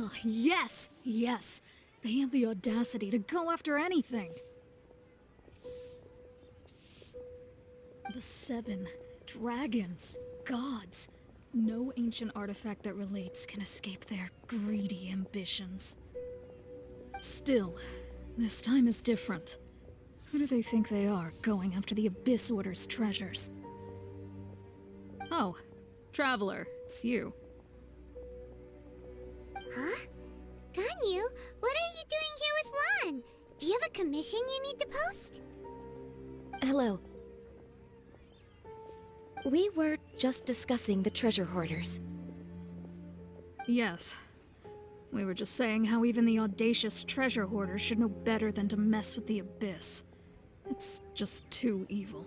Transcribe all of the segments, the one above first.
Ah, yes! Yes! They have the audacity to go after anything! The 7 dragons, gods. No ancient artifact that relates can escape their greedy ambitions. Still, this time is different. Who do they think they are, going after the Abyss Order's treasures? Oh, Traveler, it's you. Huh? Ganyu, what are you doing here with Lan? Do you have a commission you need to post? Hello. We were just discussing the Treasure Hoarders. Yes. We were just saying how even the audacious Treasure Hoarders should know better than to mess with the Abyss. It's just too evil.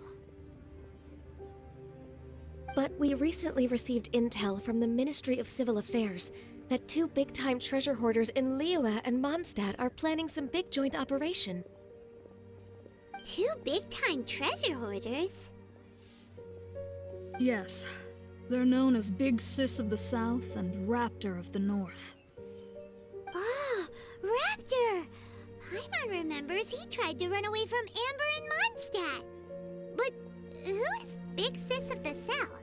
But we recently received intel from the Ministry of Civil Affairs that 2 big-time treasure hoarders in Liyue and Mondstadt are planning some big joint operation. 2 big-time treasure hoarders? Yes. They're known as Big Sis of the South and Raptor of the North. Oh, Raptor! Paimon remembers he tried to run away from Amber in Mondstadt. But who is Big Sis of the South?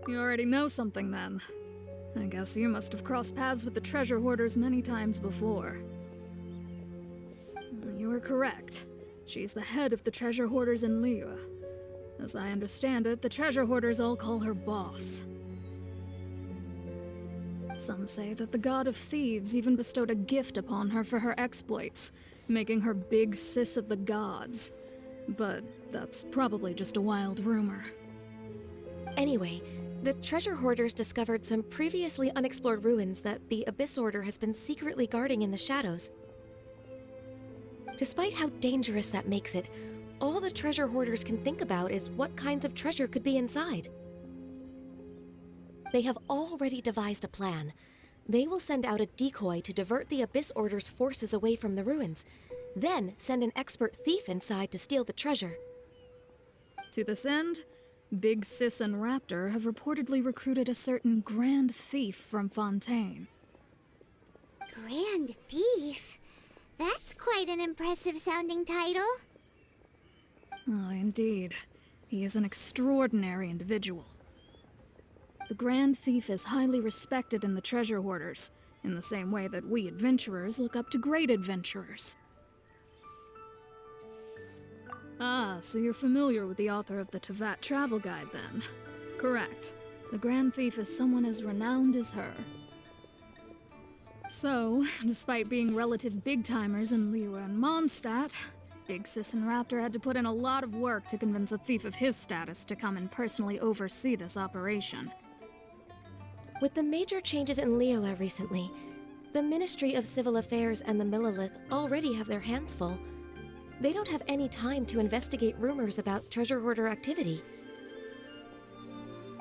You already know something then. I guess you must have crossed paths with the Treasure Hoarders many times before. You are correct. She's the head of the Treasure Hoarders in Liyue. As I understand it, the Treasure Hoarders all call her boss. Some say that the God of Thieves even bestowed a gift upon her for her exploits, making her Big Sis of the Gods. But that's probably just a wild rumor. Anyway, the Treasure Hoarders discovered some previously unexplored ruins that the Abyss Order has been secretly guarding in the shadows. Despite how dangerous that makes it, all the Treasure Hoarders can think about is what kinds of treasure could be inside. They have already devised a plan. They will send out a decoy to divert the Abyss Order's forces away from the ruins, then send an expert thief inside to steal the treasure. To this end, Big Sis and Raptor have reportedly recruited a certain Grand Thief from Fontaine. Grand Thief? That's quite an impressive sounding title. Oh, indeed. He is an extraordinary individual. The Grand Thief is highly respected in the Treasure Hoarders, in the same way that we adventurers look up to great adventurers. Ah, so you're familiar with the author of the Tevat Travel Guide, then? Correct. The Grand Thief is someone as renowned as her. So, despite being relative big-timers in Liyue and Mondstadt, Big Sis and Raptor had to put in a lot of work to convince a thief of his status to come and personally oversee this operation. With the major changes in Liyue recently, the Ministry of Civil Affairs and the Millelith already have their hands full. They don't have any time to investigate rumors about treasure hoarder activity.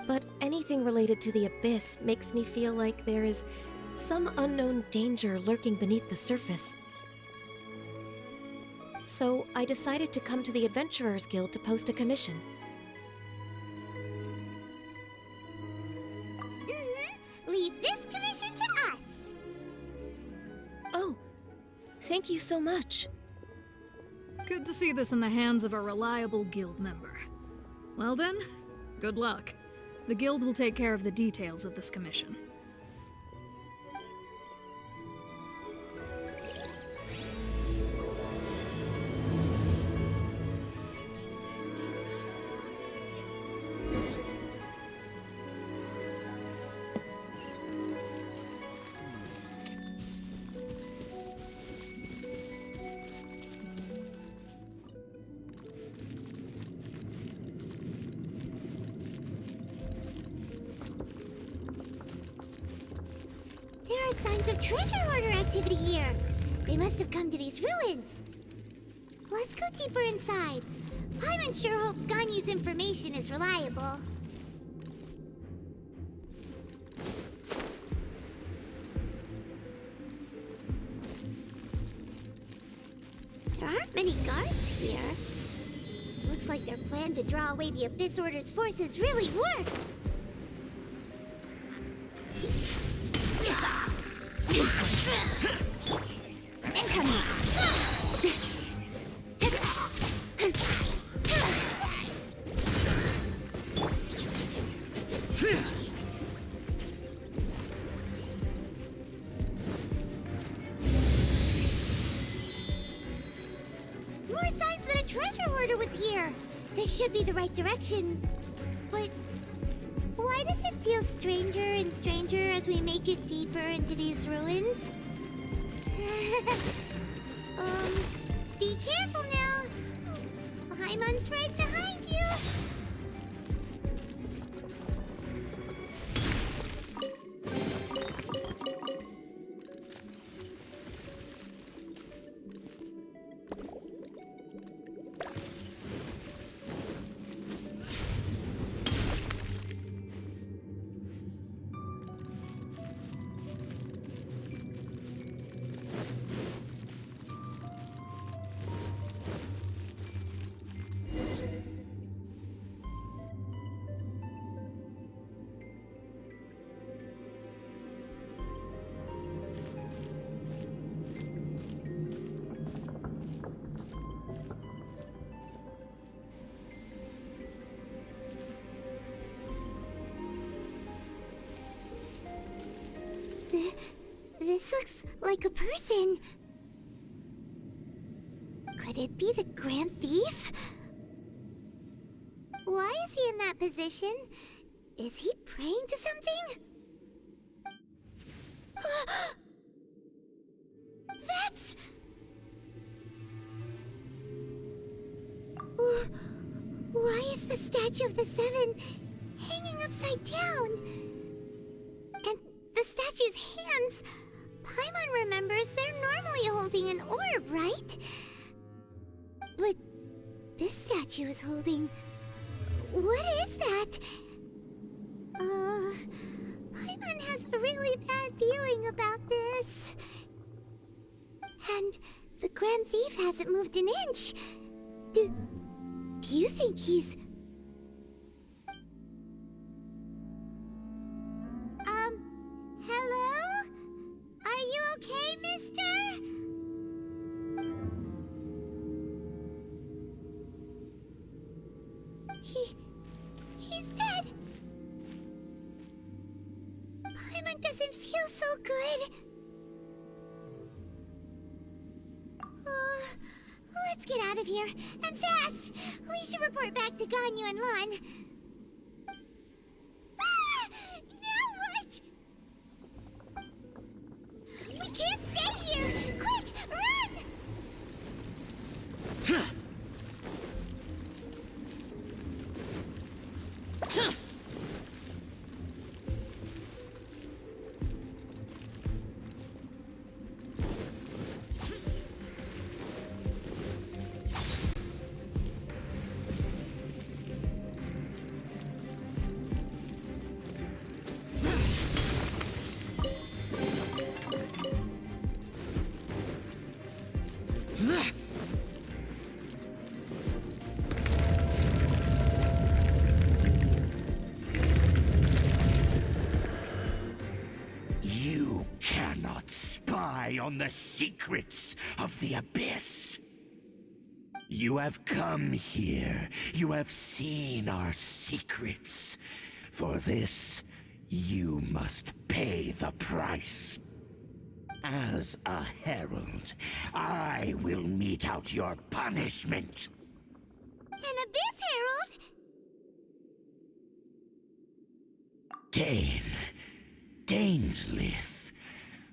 But anything related to the Abyss makes me feel like there is some unknown danger lurking beneath the surface. So I decided to come to the Adventurers Guild to post a commission. Leave this commission to us. Oh, thank you so much. Good to see this in the hands of a reliable guild member. Well then, good luck. The guild will take care of the details of this commission. There are signs of treasure hoarder activity here. They must have come to these ruins. Let's go deeper inside. Paimon sure hopes Ganyu's information is reliable. There aren't many guards here. Looks like their plan to draw away the Abyss Order's forces really worked. More signs that a treasure hoarder was here! This should be the right direction. But why does it feel stranger and stranger as we make it deeper into these ruins? Be careful now! Paimon's right behind you! This looks like a person. Could it be the Grand Thief? Why is he in that position? Is he praying to something? That's... Why is the statue of the Seven hanging upside down? And the statue's hands... Paimon remembers they're normally holding an orb, right? But this statue is holding... What is that? Paimon has a really bad feeling about this. And the Grand Thief hasn't moved an inch. Do you think he's... Hello? Are you okay, mister? He's dead. Paimon doesn't feel so good. Let's get out of here, and fast! We should report back to Ganyu and Lon. Now what? We can't stay here! Quick, run! You cannot spy on the secrets of the Abyss. You have come here. You have seen our secrets. For this, you must pay the price. As a herald, I will mete out your punishment. An Abyss Herald? Dainsleif.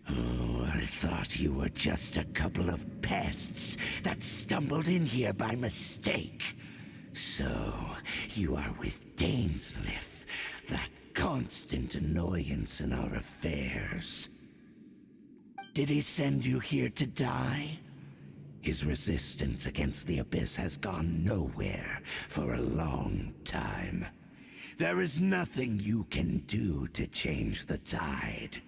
Oh, I thought you were just a couple of pests that stumbled in here by mistake. So, you are with Dainsleif, that constant annoyance in our affairs. Did he send you here to die? His resistance against the Abyss has gone nowhere for a long time. There is nothing you can do to change the tide.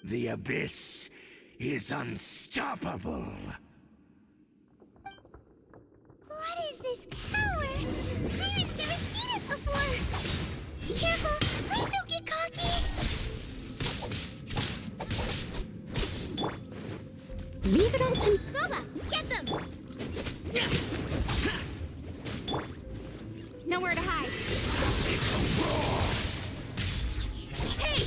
The Abyss is unstoppable. What is this power? Pirate's never seen it before. Be careful! Please don't get cocky! Leave it all to... Boba, get them! Nowhere to hide. Hey!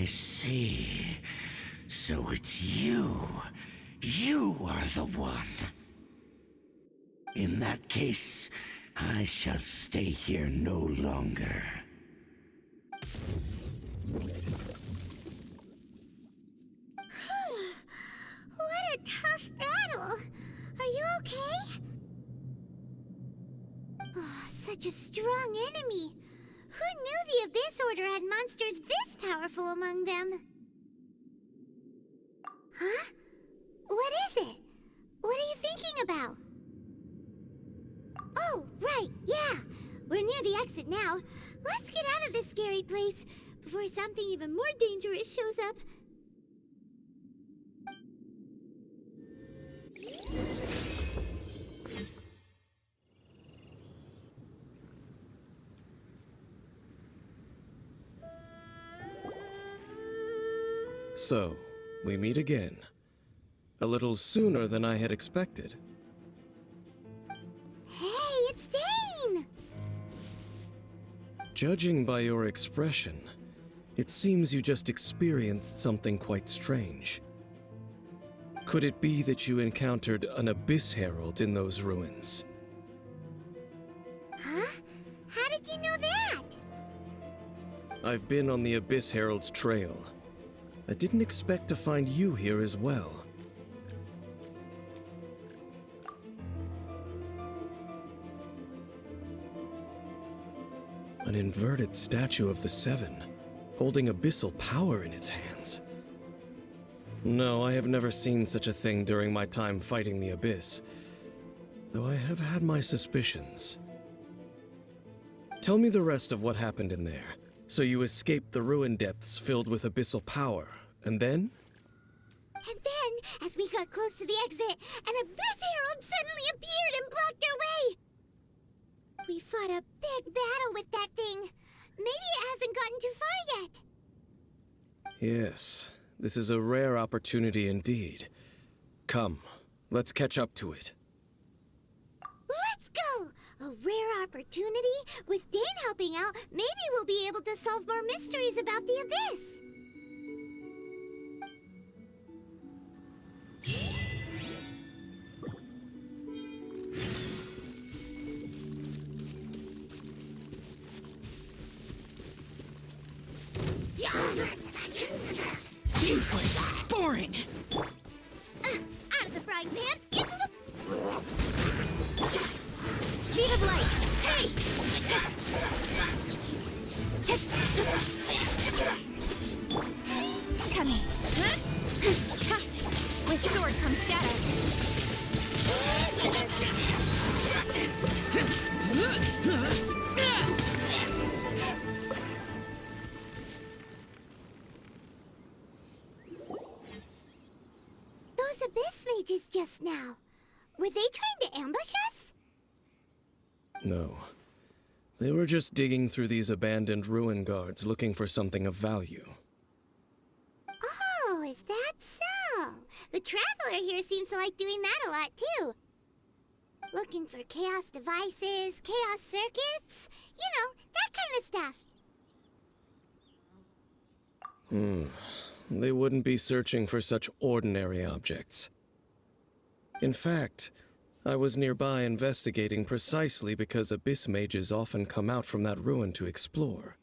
I see. So it's you. You are the one. In that case, I shall stay here no longer. What a tough battle! Are you okay? Oh, such a strong enemy. Who knew the Abyss Order had monsters this powerful among them? Huh? What is it? What are you thinking about? Oh, right, yeah. We're near the exit now. Let's get out of this scary place before something even more dangerous shows up. So, we meet again. A little sooner than I had expected. Hey, it's Dane! Judging by your expression, it seems you just experienced something quite strange. Could it be that you encountered an Abyss Herald in those ruins? Huh? How did you know that? I've been on the Abyss Herald's trail. I didn't expect to find you here as well. An inverted statue of the Seven, holding abyssal power in its hands. No, I have never seen such a thing during my time fighting the Abyss, though I have had my suspicions. Tell me the rest of what happened in there. So you escaped the ruin depths filled with abyssal power, and then? And then, as we got close to the exit, an Abyss Herald suddenly appeared and blocked our way! We fought a big battle with that thing. Maybe it hasn't gotten too far yet. Yes, this is a rare opportunity indeed. Come, let's catch up to it. Let's go! A rare opportunity? With Dane helping out, maybe we'll be able to solve more mysteries about the Abyss. Useless. Boring. Out of the frying pan, into the... Speed of light. Hey! Come here. With sword comes Those Abyss mages just now. Were they trying to ambush us? No. They were just digging through these abandoned ruin guards looking for something of value. Oh, is that so? The Traveler here seems to like doing that a lot, too. Looking for chaos devices, chaos circuits, you know, that kind of stuff. They wouldn't be searching for such ordinary objects. In fact, I was nearby investigating precisely because Abyss mages often come out from that ruin to explore.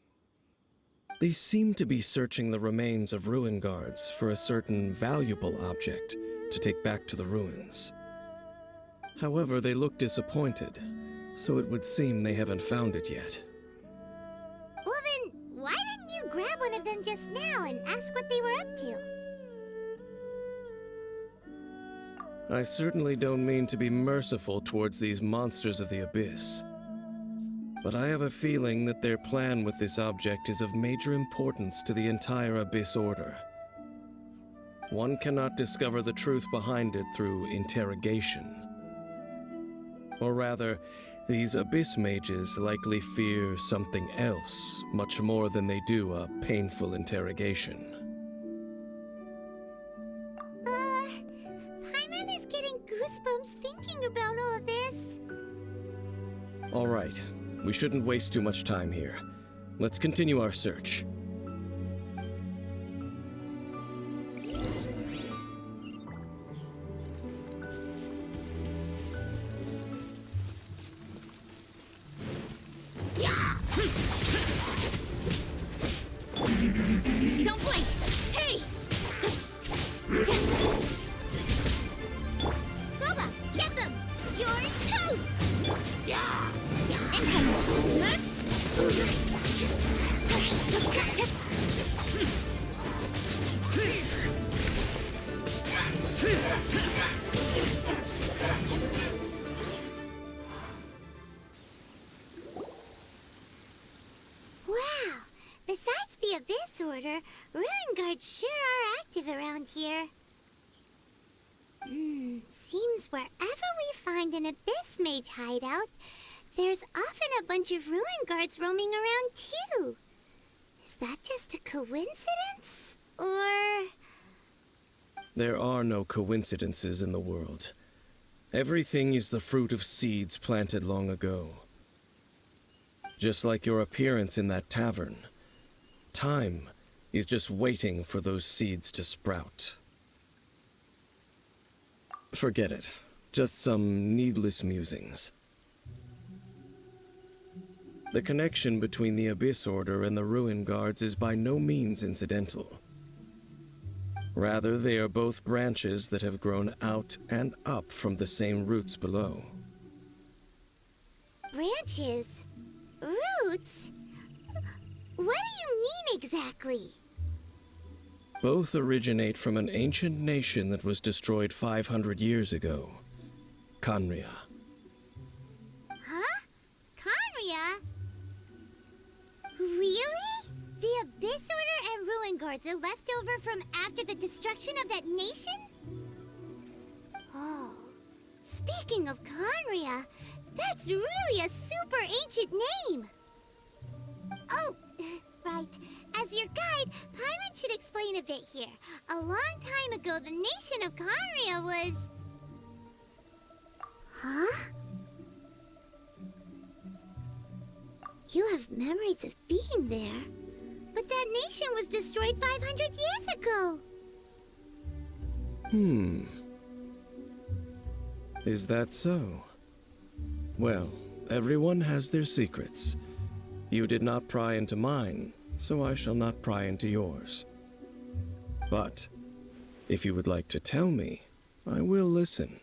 They seem to be searching the remains of ruin guards for a certain valuable object to take back to the ruins. However, they look disappointed, so it would seem they haven't found it yet. Well then, why didn't you grab one of them just now and ask what they were up to? I certainly don't mean to be merciful towards these monsters of the Abyss. But I have a feeling that their plan with this object is of major importance to the entire Abyss Order. One cannot discover the truth behind it through interrogation. Or rather, these Abyss mages likely fear something else much more than they do a painful interrogation. Paimon is getting goosebumps thinking about all of this. All right, we shouldn't waste too much time here. Let's continue our search. Don't blink! Hey! Boba, get them! You're toast! Wow! Besides the Abyss Order, Ruin Guards sure are active around here. Seems wherever we find an Abyss Mage hideout, there's often a bunch of Ruin Guards roaming around too. Is that just a coincidence? Or... There are no coincidences in the world. Everything is the fruit of seeds planted long ago. Just like your appearance in that tavern, time is just waiting for those seeds to sprout. Forget it. Just some needless musings. The connection between the Abyss Order and the Ruin Guards is by no means incidental. Rather, they are both branches that have grown out and up from the same roots below. Branches? Roots? What do you mean exactly? Both originate from an ancient nation that was destroyed 500 years ago, Khaenri'ah. Huh? Khaenri'ah? Really? The Abyss Order and Ruin Guards are left over from after the destruction of that nation? Oh, speaking of Khaenri'ah, that's really a super ancient name. Oh, right. As your guide, Paimon should explain a bit here. A long time ago, the nation of Khaenri'ah was... Huh? You have memories of being there. But that nation was destroyed 500 years ago. Is that so? Well, everyone has their secrets. You did not pry into mine, so I shall not pry into yours. But, if you would like to tell me, I will listen.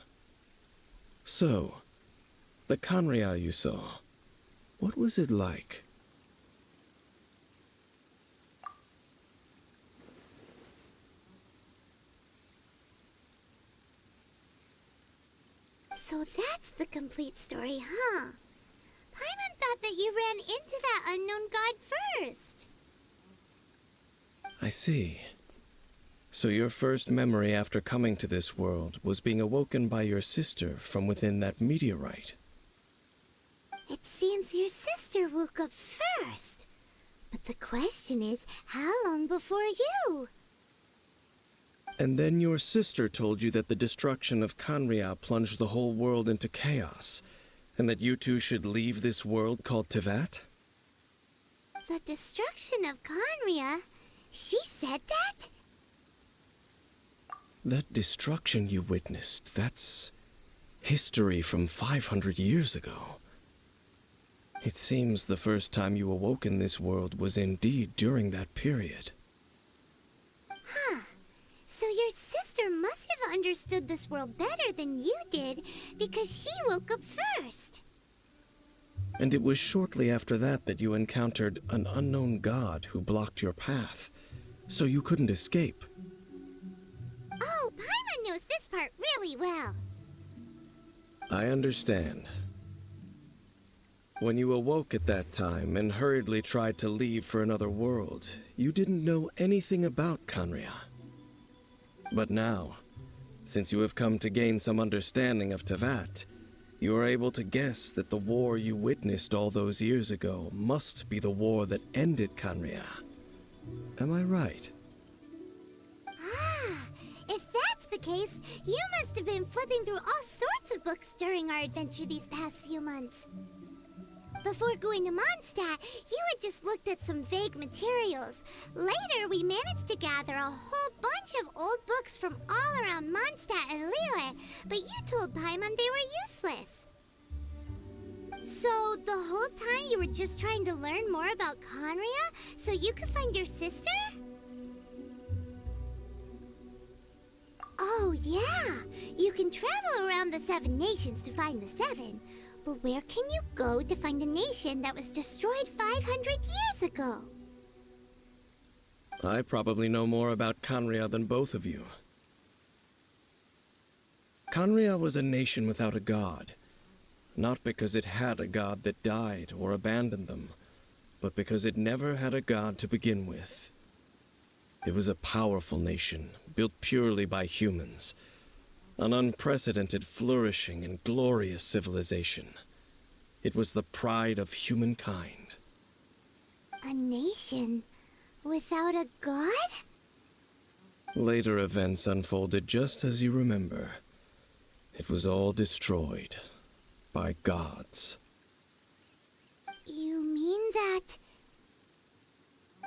So, the Khaenri'ah you saw, what was it like? So that's the complete story, huh? Paimon thought that you ran into that unknown god first. I see. So your first memory after coming to this world was being awoken by your sister from within that meteorite. It seems your sister woke up first. But the question is, how long before you? And then your sister told you that the destruction of Khaenri'ah plunged the whole world into chaos, and that you two should leave this world called Teyvat? The destruction of Khaenri'ah? She said that? That destruction you witnessed, that's history from 500 years ago. It seems the first time you awoke in this world was indeed during that period. Huh. So your sister must have understood this world better than you did, because she woke up first. And it was shortly after that that you encountered an unknown god who blocked your path, so you couldn't escape. Oh, Paimon knows this part really well. I understand. When you awoke at that time and hurriedly tried to leave for another world, you didn't know anything about Khaenri'ah. But now, since you have come to gain some understanding of Teyvat, you are able to guess that the war you witnessed all those years ago must be the war that ended Khaenri'ah. Am I right? Ah, if that's the case, you must have been flipping through all sorts of books during our adventure these past few months. Before going to Mondstadt, you had just looked at some vague materials. Later, we managed to gather a whole bunch of old books from all around Mondstadt and Liyue, but you told Paimon they were useless. So, the whole time you were just trying to learn more about Khaenri'ah so you could find your sister? Yeah, you can travel around the 7 nations to find the 7. But where can you go to find a nation that was destroyed 500 years ago? I probably know more about Khaenri'ah than both of you. Khaenri'ah was a nation without a god. Not because it had a god that died or abandoned them, but because it never had a god to begin with. It was a powerful nation, built purely by humans. An unprecedented, flourishing, and glorious civilization. It was the pride of humankind. A nation without a god? Later events unfolded just as you remember. It was all destroyed by gods. You mean that...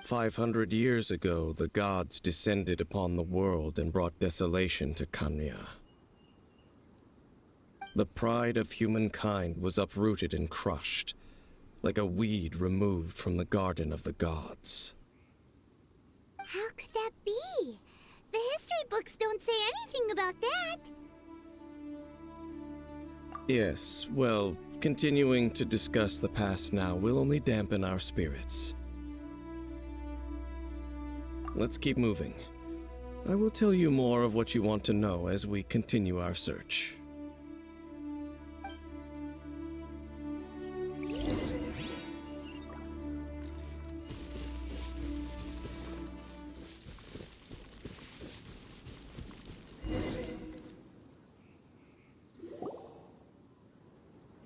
500 years ago, the gods descended upon the world and brought desolation to Khaenri'ah. The pride of humankind was uprooted and crushed, like a weed removed from the garden of the gods. How could that be? The history books don't say anything about that. Yes, well, continuing to discuss the past now will only dampen our spirits. Let's keep moving. I will tell you more of what you want to know as we continue our search.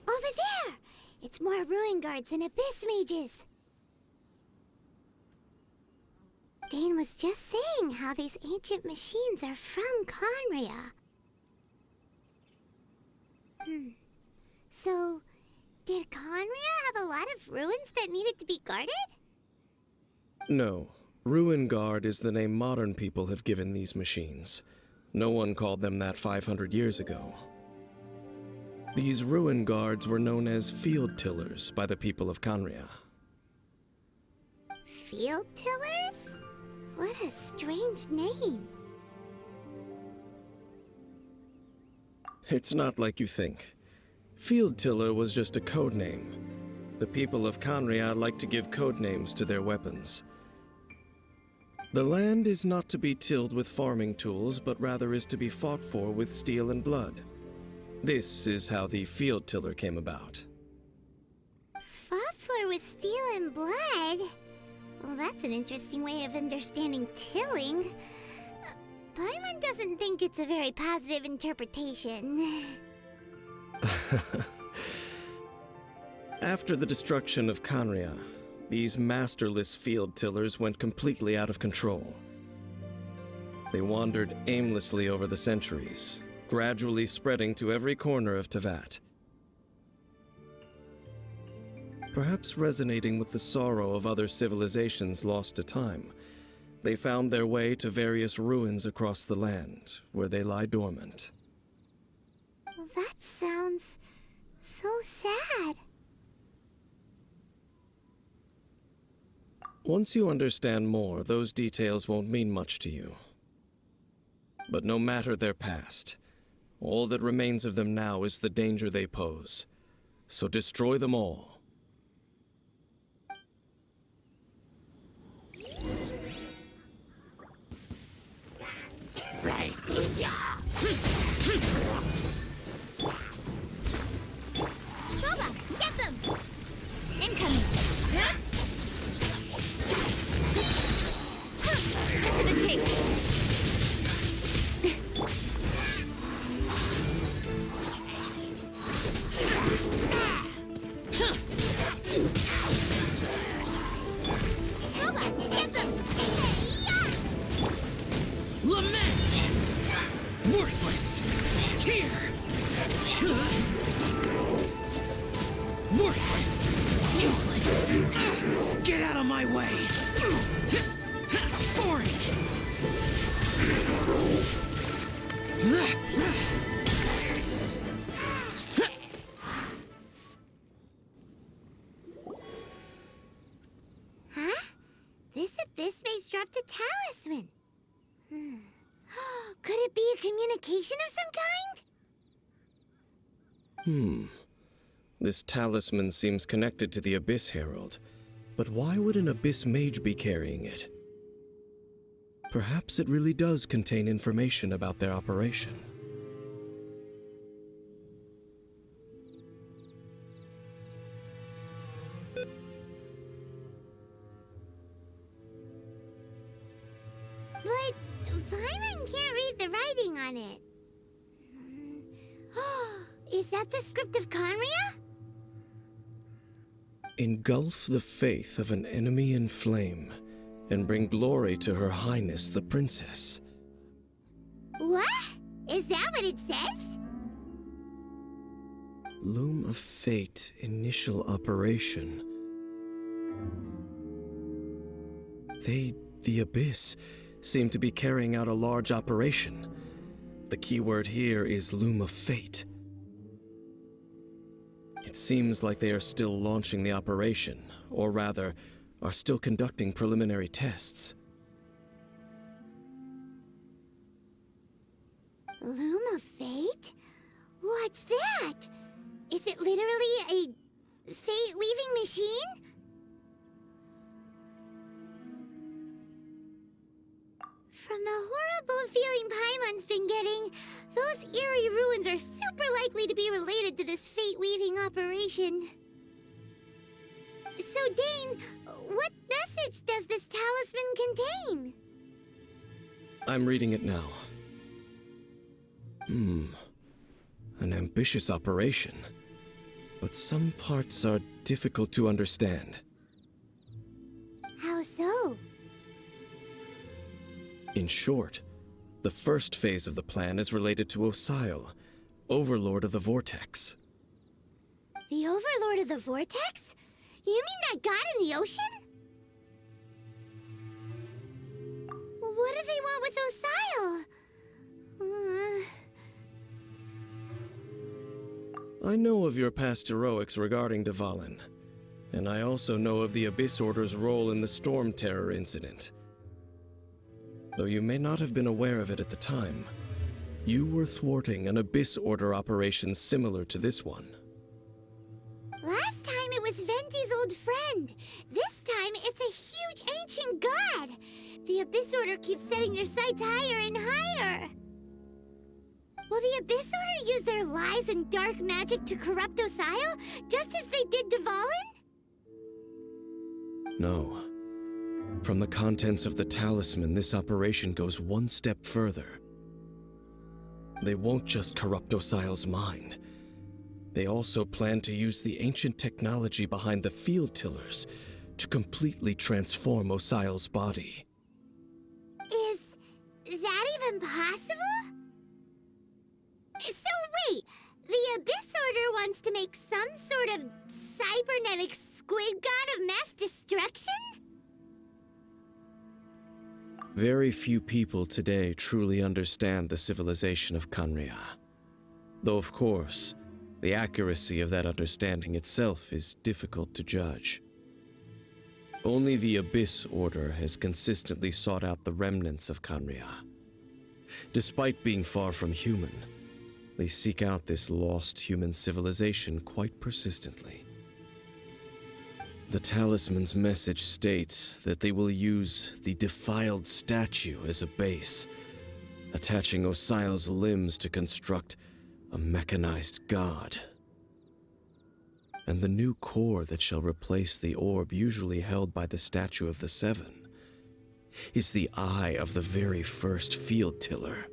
Over there! It's more ruin guards and abyss mages. Dane was just saying how these ancient machines are from Khaenri'ah. So, did Khaenri'ah have a lot of ruins that needed to be guarded? No. Ruin Guard is the name modern people have given these machines. No one called them that 500 years ago. These Ruin Guards were known as Field Tillers by the people of Khaenri'ah. Field tillers? What a strange name. It's not like you think. Field Tiller was just a code name. The people of Khaenri'ah like to give code names to their weapons. The land is not to be tilled with farming tools, but rather is to be fought for with steel and blood. This is how the Field Tiller came about. Fought for with steel and blood? Well, that's an interesting way of understanding tilling. Paimon doesn't think it's a very positive interpretation. After the destruction of Khaenri'ah, these masterless field tillers went completely out of control. They wandered aimlessly over the centuries, gradually spreading to every corner of Teyvat. Perhaps resonating with the sorrow of other civilizations lost to time, they found their way to various ruins across the land, where they lie dormant. Well, that sounds so sad. Once you understand more, those details won't mean much to you. But no matter their past, all that remains of them now is the danger they pose. So destroy them all. Right. Boba, get them! Incoming! Cut to the chase! Boba, get them! Lament! Worthless! Here! Worthless! Useless! Get out of my way! Foreign! Huh? This abyss maze dropped a talisman. Could it be a communication of some kind? This talisman seems connected to the Abyss Herald, but why would an Abyss Mage be carrying it? Perhaps it really does contain information about their operation. But Paimon can't read the writing on it. Is that the script of Conria? Engulf the faith of an enemy in flame, and bring glory to Her Highness the Princess. What? Is that what it says? Loom of Fate initial operation. The Abyss, seem to be carrying out a large operation. The keyword here is Loom of Fate. It seems like they are still launching the operation, or rather, are still conducting preliminary tests. Loom of Fate? What's that? Is it literally a fate-weaving machine? From the horrible feeling Paimon's been getting, those eerie ruins are super likely to be related to this fate-weaving operation. So, Dane, what message does this talisman contain? I'm reading it now. An ambitious operation, but some parts are difficult to understand. How so? In short, the first phase of the plan is related to Osile, Overlord of the Vortex. The Overlord of the Vortex? You mean that god in the ocean? What do they want with Osile? I know of your past heroics regarding Dvalin, and I also know of the Abyss Order's role in the Storm Terror incident. Though you may not have been aware of it at the time, you were thwarting an Abyss Order operation similar to this one. Last time it was Venti's old friend. This time it's a huge ancient god. The Abyss Order keeps setting their sights higher and higher. Will the Abyss Order use their lies and dark magic to corrupt Osile, just as they did Dvalin? No. From the contents of the talisman, this operation goes one step further. They won't just corrupt Osile's mind. They also plan to use the ancient technology behind the field tillers to completely transform Osile's body. Is that even possible? So wait, the Abyss Order wants to make some sort of cybernetic squid god of mass destruction? Very few people today truly understand the civilization of Conria. Though of course, the accuracy of that understanding itself is difficult to judge. Only the Abyss Order has consistently sought out the remnants of Conria. Despite being far from human, they seek out this lost human civilization quite persistently. The talisman's message states that they will use the defiled statue as a base, attaching Osile's limbs to construct a mechanized god. And the new core that shall replace the orb usually held by the Statue of the Seven is the eye of the very first field tiller.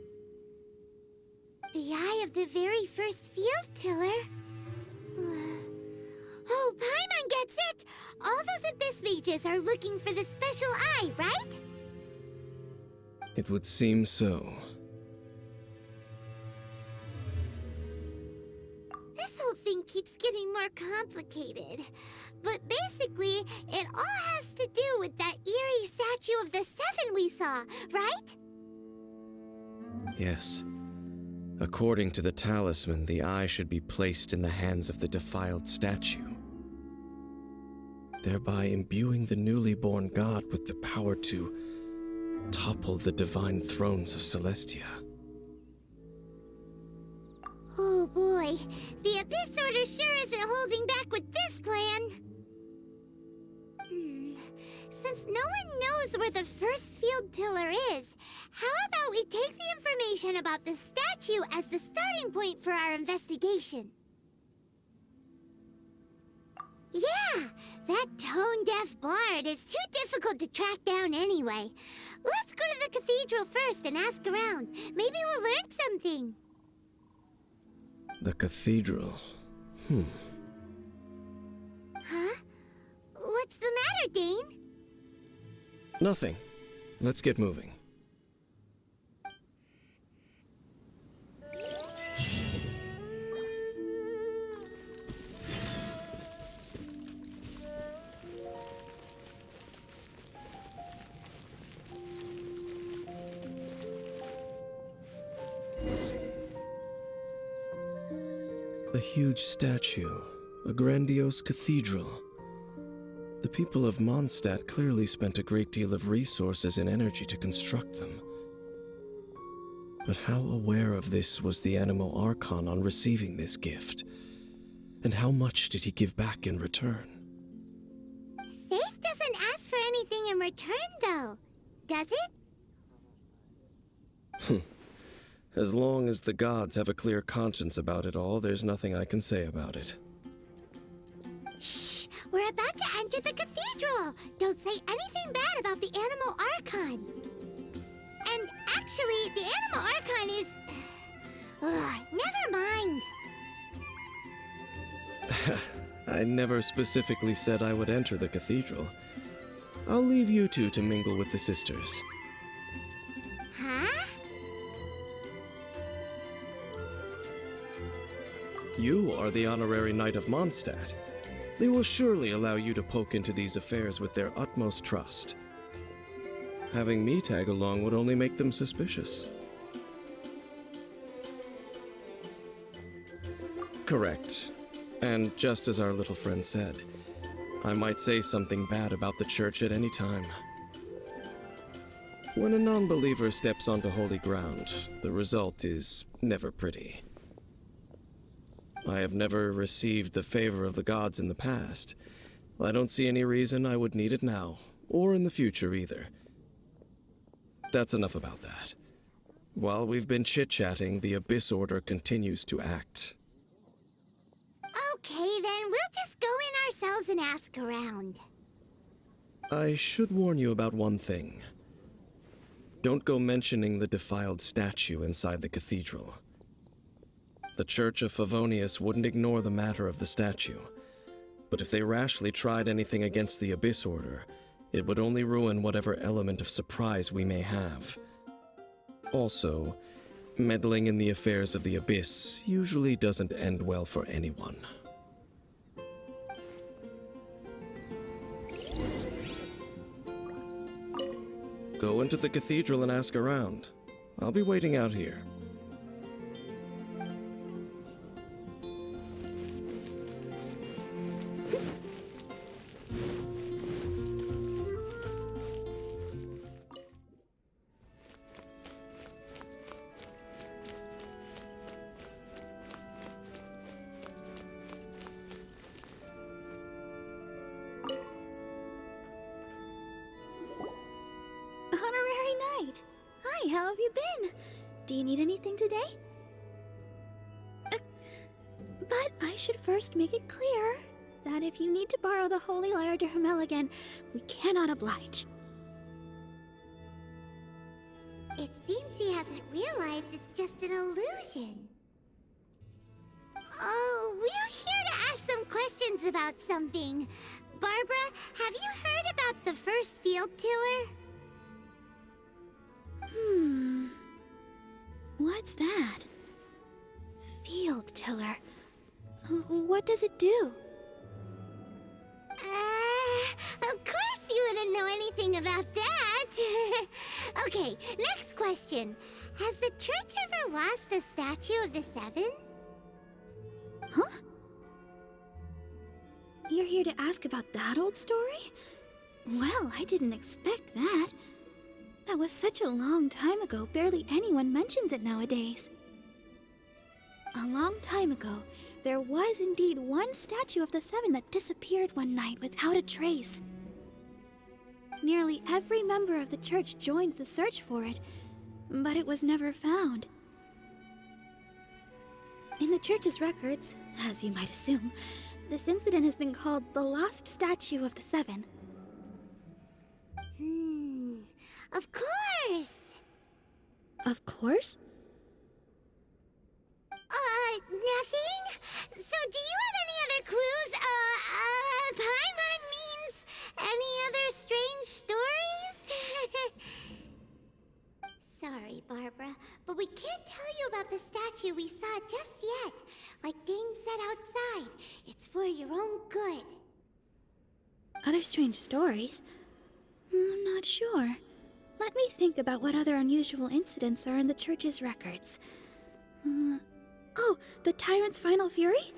The eye of the very first field tiller? Oh, Paimon gets it! All those Abyss mages are looking for the special eye, right? It would seem so. This whole thing keeps getting more complicated. But basically, it all has to do with that eerie statue of the Seven we saw, right? Yes. According to the talisman, the eye should be placed in the hands of the defiled statue, thereby imbuing the newly born god with the power to topple the divine thrones of Celestia. Oh boy, the Abyss Order sure isn't holding back with this plan. Since no one knows where the first field tiller is, how about we take the information about the statue as the starting point for our investigation? Yeah, that tone-deaf bard is too difficult to track down anyway. Let's go to the cathedral first and ask around. Maybe we'll learn something. The cathedral. Huh? What's the matter, Dane? Nothing. Let's get moving. A huge statue, a grandiose cathedral. The people of Mondstadt clearly spent a great deal of resources and energy to construct them. But how aware of this was the Anemo Archon on receiving this gift? And how much did he give back in return? Faith doesn't ask for anything in return, though, does it? As long as the gods have a clear conscience about it all, there's nothing I can say about it. Shh! We're about to enter the cathedral! Don't say anything bad about the Anemo Archon! And actually, the Anemo Archon is... never mind! I never specifically said I would enter the cathedral. I'll leave you two to mingle with the sisters. Huh? You are the honorary Knight of Mondstadt. They will surely allow you to poke into these affairs with their utmost trust. Having me tag along would only make them suspicious. Correct. And just as our little friend said, I might say something bad about the church at any time. When a non-believer steps onto holy ground, the result is never pretty. I have never received the favor of the gods in the past. I don't see any reason I would need it now, or in the future either. That's enough about that. While we've been chit-chatting, the Abyss Order continues to act. Okay, then we'll just go in ourselves and ask around. I should warn you about one thing. Don't go mentioning the defiled statue inside the cathedral. The Church of Favonius wouldn't ignore the matter of the statue, but if they rashly tried anything against the Abyss Order, it would only ruin whatever element of surprise we may have. Also, meddling in the affairs of the Abyss usually doesn't end well for anyone. Go into the cathedral and ask around. I'll be waiting out here. Honorary Knight! Hi, how have you been? Do you need anything today? But I should first make it clear that if you need to borrow the Holy Lyre to Hermel again, we cannot oblige. It seems she hasn't realized it's just an illusion. Oh, we're here to ask some questions about something. Barbara, have you heard about the first field tiller? What's that? Field tiller. What does it do? Of course you wouldn't know anything about that. Okay, next question. Has the church ever lost a statue of the Seven? Huh? You're here to ask about that old story? Well, I didn't expect that. That was such a long time ago, barely anyone mentions it nowadays. A long time ago, there was indeed one statue of the Seven that disappeared one night without a trace. Nearly every member of the church joined the search for it, but it was never found. In the church's records, as you might assume, this incident has been called the Lost Statue of the Seven. Of course! Of course? Nothing? So do you have any other clues? Paimon means any other strange stories? Sorry, Barbara, but we can't tell you about the statue we saw just yet. Like Dane said outside, it's for your own good. Other strange stories? I'm not sure. Let me think about what other unusual incidents are in the church's records. Oh, the Tyrant's Final Fury?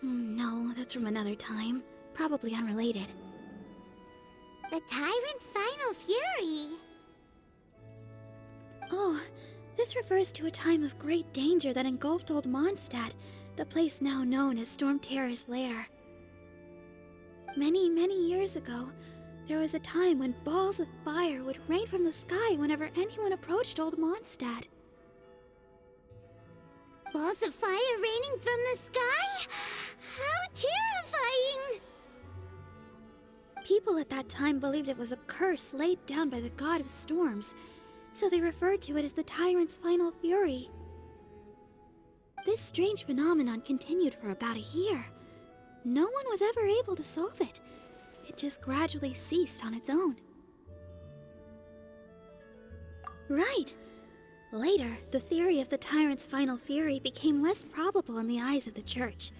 No, that's from another time. Probably unrelated. The Tyrant's Final Fury? Oh, this refers to a time of great danger that engulfed Old Mondstadt, the place now known as Storm Terror's lair. Many, many years ago, there was a time when balls of fire would rain from the sky whenever anyone approached Old Mondstadt. Balls of fire raining from the sky? How terrifying! People at that time believed it was a curse laid down by the god of storms, so they referred to it as the Tyrant's Final Fury. This strange phenomenon continued for about a year. No one was ever able to solve it. It just gradually ceased on its own. Right. Later, the theory of the Tyrant's Final Fury became less probable in the eyes of the Church.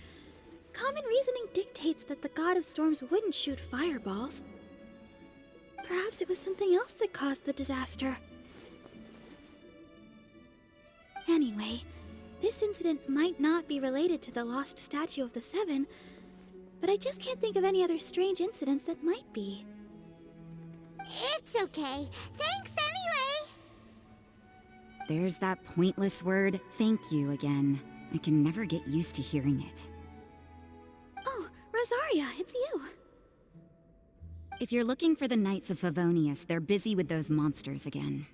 Common reasoning dictates that the god of storms wouldn't shoot fireballs. Perhaps it was something else that caused the disaster. Anyway, this incident might not be related to the lost statue of the Seven, but I just can't think of any other strange incidents that might be. It's okay. Thanks anyway! There's that pointless word, thank you, again. I can never get used to hearing it. Oh, Rosaria, it's you. If you're looking for the Knights of Favonius, they're busy with those monsters again.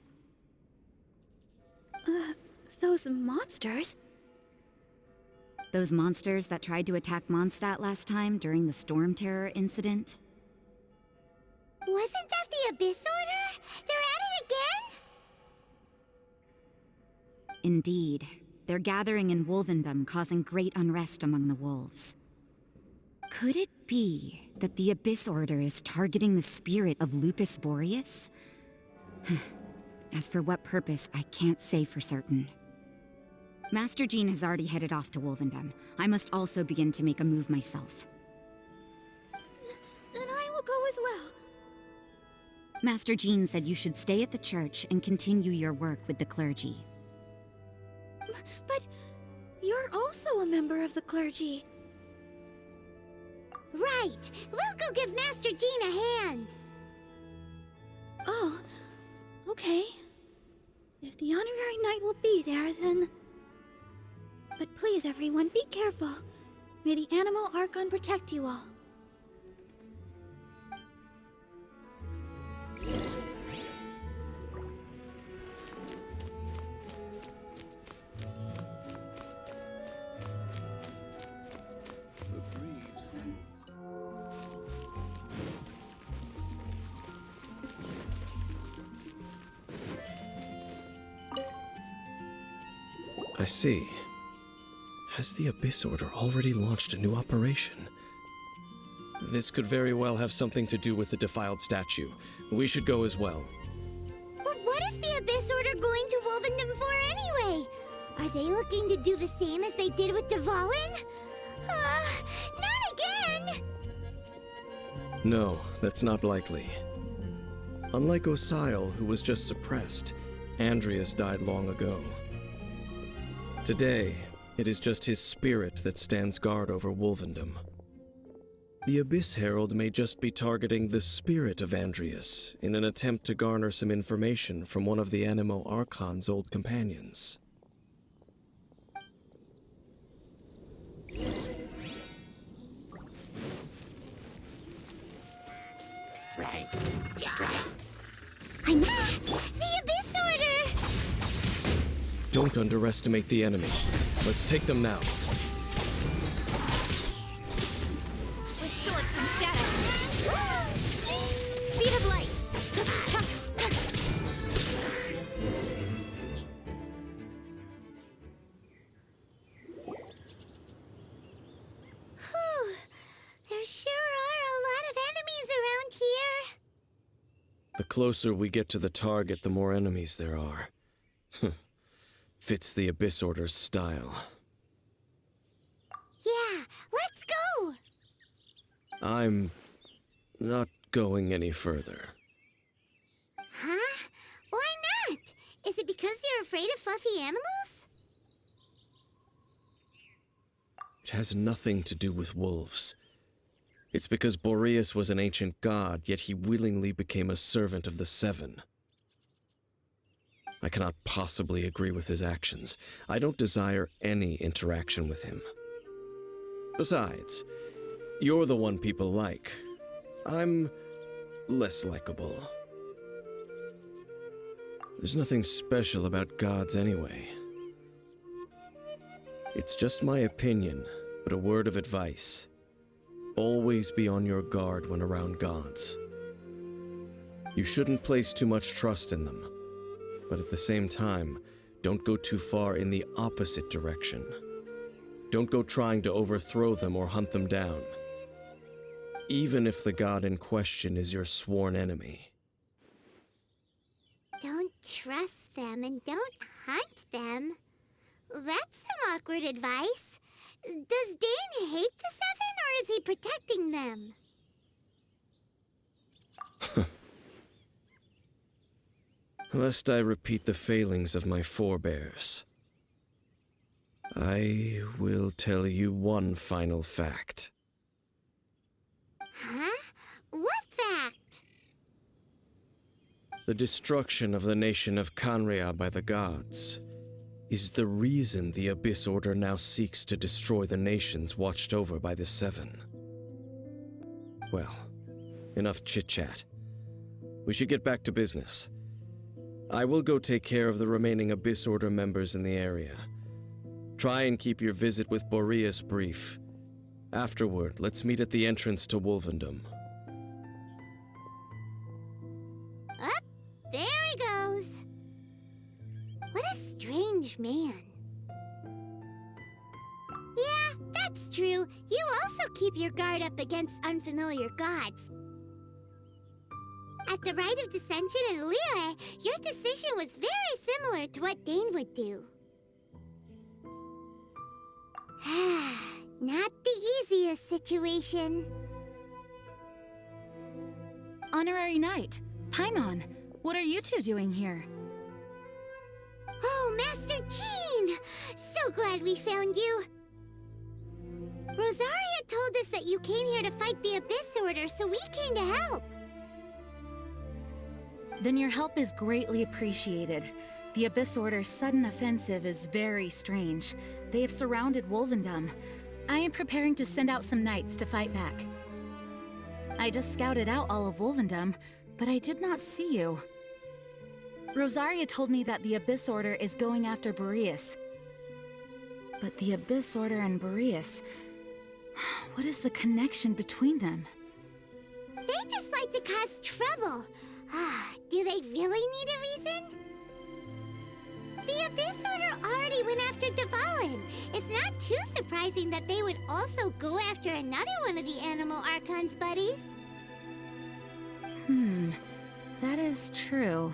Those monsters? Those monsters that tried to attack Mondstadt last time during the Storm Terror incident? Wasn't that the Abyss Order? They're at it again? Indeed. They're gathering in Wolvendom, causing great unrest among the wolves. Could it be that the Abyss Order is targeting the spirit of Lupus Boreas? As for what purpose, I can't say for certain. Master Jean has already headed off to Wolvendom. I must also begin to make a move myself. Then I will go as well. Master Jean said you should stay at the church and continue your work with the clergy. But you're also a member of the clergy. Right! We'll go give Master Jean a hand! Oh, okay. If the honorary knight will be there, then... But please, everyone, be careful. May the Animal Archon protect you all. I see. Has the Abyss Order already launched a new operation? This could very well have something to do with the defiled statue. We should go as well. But what is the Abyss Order going to Wolvendom for anyway? Are they looking to do the same as they did with Dvalin? Not again! No, that's not likely. Unlike Osile, who was just suppressed, Andreas died long ago. Today, it is just his spirit that stands guard over Wolvendom. The Abyss Herald may just be targeting the spirit of Andreas in an attempt to garner some information from one of the Animo Archon's old companions. The Abyss Order! Don't underestimate the enemy. Let's take them now. With swords and shadows. Speed of light. Whew. There sure are a lot of enemies around here. The closer we get to the target, the more enemies there are. Fits the Abyss Order's style. Yeah, let's go! I'm not going any further. Huh? Why not? Is it because you're afraid of fluffy animals? It has nothing to do with wolves. It's because Boreas was an ancient god, yet he willingly became a servant of the Seven. I cannot possibly agree with his actions. I don't desire any interaction with him. Besides, you're the one people like. I'm less likable. There's nothing special about gods anyway. It's just my opinion, but a word of advice. Always be on your guard when around gods. You shouldn't place too much trust in them, but at the same time, don't go too far in the opposite direction. Don't go trying to overthrow them or hunt them down, even if the god in question is your sworn enemy. Don't trust them and don't hunt them. That's some awkward advice. Does Dane hate the Seven, or is he protecting them? Lest I repeat the failings of my forebears, I will tell you one final fact. Huh? What fact? The destruction of the nation of Canria by the gods is the reason the Abyss Order now seeks to destroy the nations watched over by the Seven. Well, enough chit-chat. We should get back to business. I will go take care of the remaining Abyss Order members in the area. Try and keep your visit with Boreas brief. Afterward, let's meet at the entrance to Wolvendom. Up, there he goes. What a strange man. Yeah, that's true. You also keep your guard up against unfamiliar gods. At the Rite of Dissension in Liyue, your decision was very similar to what Dane would do. Not the easiest situation. Honorary Knight, Paimon, what are you two doing here? Oh, Master Jean! So glad we found you. Rosaria told us that you came here to fight the Abyss Order, so we came to help. Then your help is greatly appreciated. The Abyss Order's sudden offensive is very strange. They have surrounded Wolvendom. I am preparing to send out some knights to fight back. I just scouted out all of Wolvendom, but I did not see you. Rosaria told me that the Abyss Order is going after Boreas. But the Abyss Order and Boreas... what is the connection between them? They just like to cause trouble. Do they really need a reason? The Abyss Order already went after Dvalin. It's not too surprising that they would also go after another one of the Animo Archon's buddies. That is true.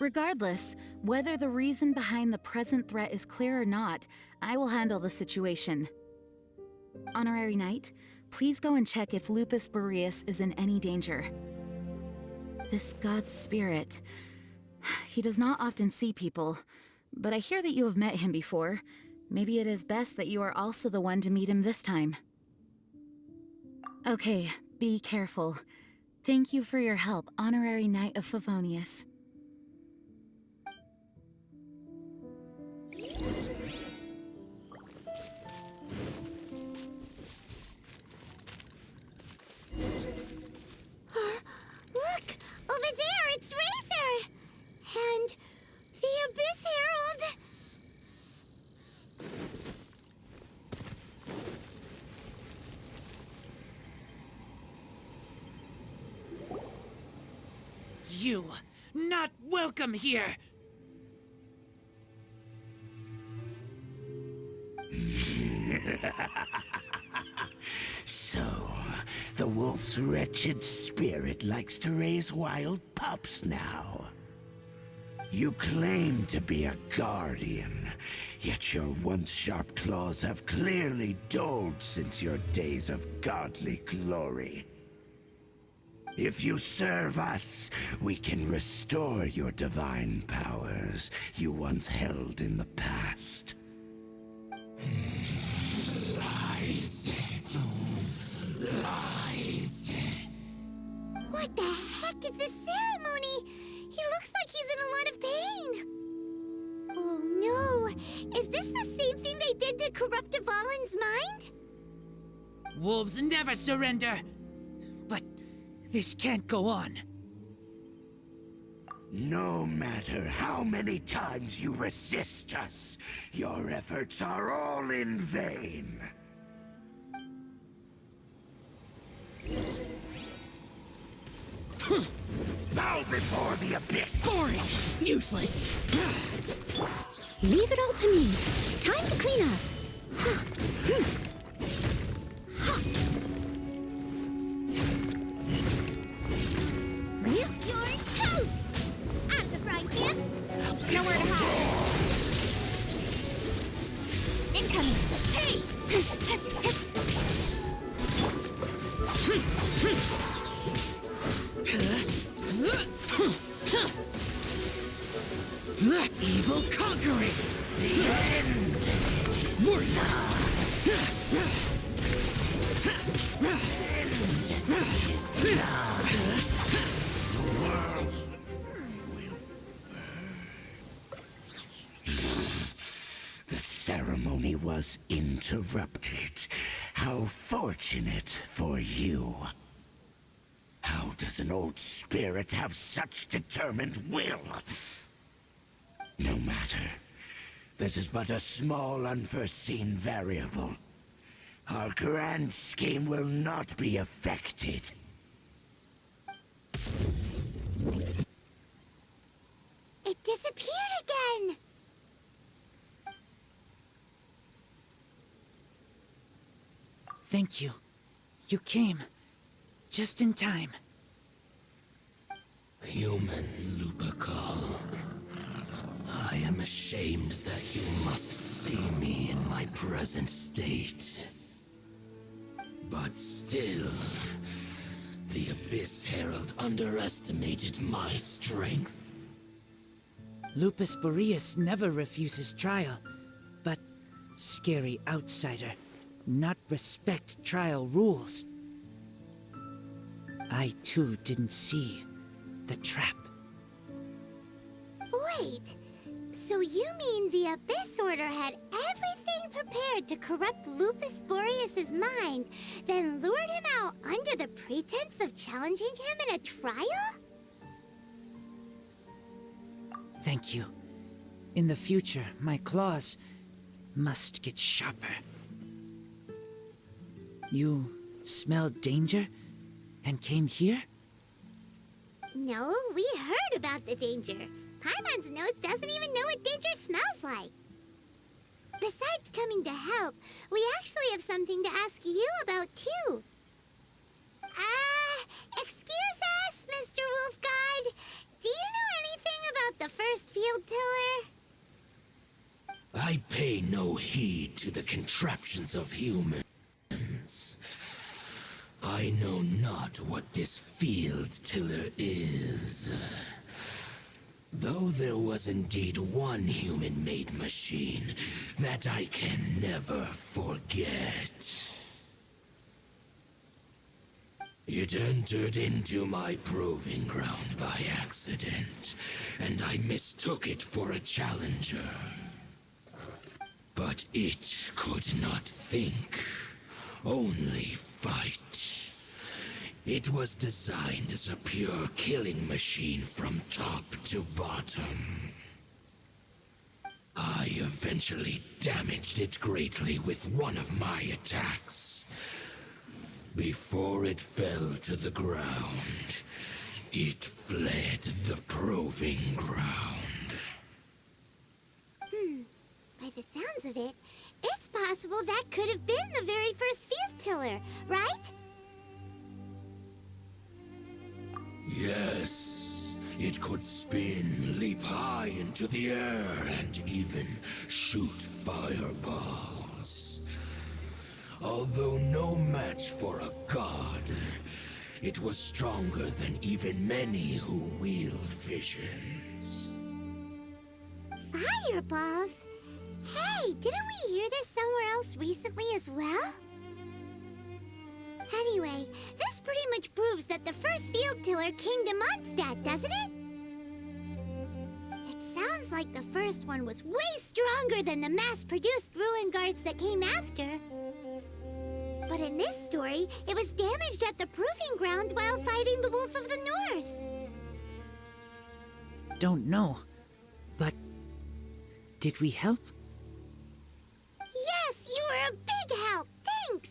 Regardless, whether the reason behind the present threat is clear or not, I will handle the situation. Honorary Knight, please go and check if Lupus Boreas is in any danger. This god's spirit... he does not often see people, but I hear that you have met him before. Maybe it is best that you are also the one to meet him this time. Okay, be careful. Thank you for your help, Honorary Knight of Favonius. Look! Over there, it's Razor! And the Abyss Herald! You, not welcome here! So, the wolf's wretched spirit likes to raise wild pups now. You claim to be a guardian, yet your once sharp claws have clearly dulled since your days of godly glory. If you serve us, we can restore your divine powers you once held in the past. Lies. Lies. What the heck is this ceremony? He looks like he's in a lot of pain. Oh no! Is this the same thing they did to corrupt Dvalin's mind? Wolves never surrender! But this can't go on. No matter how many times you resist us, your efforts are all in vain. Bow before the abyss! Boring! Useless! Leave it all to me. Time to clean up. You're toast! Out of the frying pan! Nowhere to hide! Incoming! Hey! Evil conquering! The end! Worthless! The world will burn. The ceremony was interrupted. How fortunate for you. How does an old spirit have such determined will? No matter. This is but a small, unforeseen variable. Our grand scheme will not be affected. It disappeared again! Thank you. You came. Just in time. Human Lupercal. I am ashamed that you must see me in my present state. But still, the Abyss Herald underestimated my strength. Lupus Boreas never refuses trial, but scary outsider, not respect trial rules. I too didn't see the trap. Wait, so you mean the Abyss Order had everything prepared to corrupt Lupus Boreas' mind, then lured him out under the pretense of challenging him in a trial? Thank you. In the future, my claws must get sharper. You smelled danger and came here? No, we heard about the danger. Paimon's nose doesn't even know what danger smells like. Besides coming to help, we actually have something to ask you about, too. Excuse us, Mr. Wolf God. Do you know anything about the first field tiller? I pay no heed to the contraptions of humans. I know not what this field tiller is. Though there was indeed one human-made machine that I can never forget. It entered into my proving ground by accident, and I mistook it for a challenger. But it could not think, only fight. It was designed as a pure killing machine from top to bottom. I eventually damaged it greatly with one of my attacks. Before it fell to the ground, it fled the proving ground. By the sounds of it, it's possible that could have been the very first field tiller, right? Yes, it could spin, leap high into the air, and even shoot fireballs. Although no match for a god, it was stronger than even many who wield visions. Fireballs? Hey, didn't we hear this somewhere else recently as well? Anyway, this pretty much proves that the first field tiller came to Mondstadt, doesn't it? It sounds like the first one was way stronger than the mass-produced ruin guards that came after. But in this story, it was damaged at the proving ground while fighting the Wolf of the North. Don't know, but did we help? Yes, you were a big help. Thanks.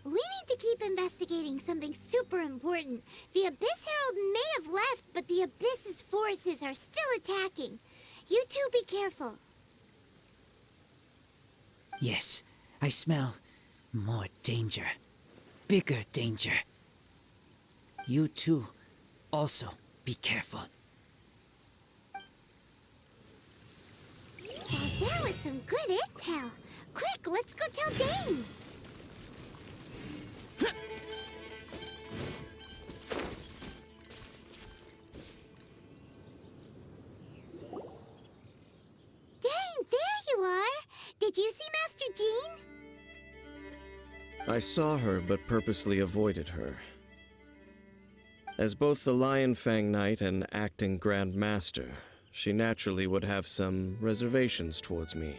We need to keep investigating something super important. The Abyss Herald may have left, but the Abyss's forces are still attacking. You two be careful. Yes, I smell more danger. Bigger danger. You too, also be careful. Well, that was some good intel. Quick, let's go tell Dane. Dane, there you are. Did you see Master Jean? I saw her, but purposely avoided her. As both the Lion Fang Knight and acting Grand Master, she naturally would have some reservations towards me.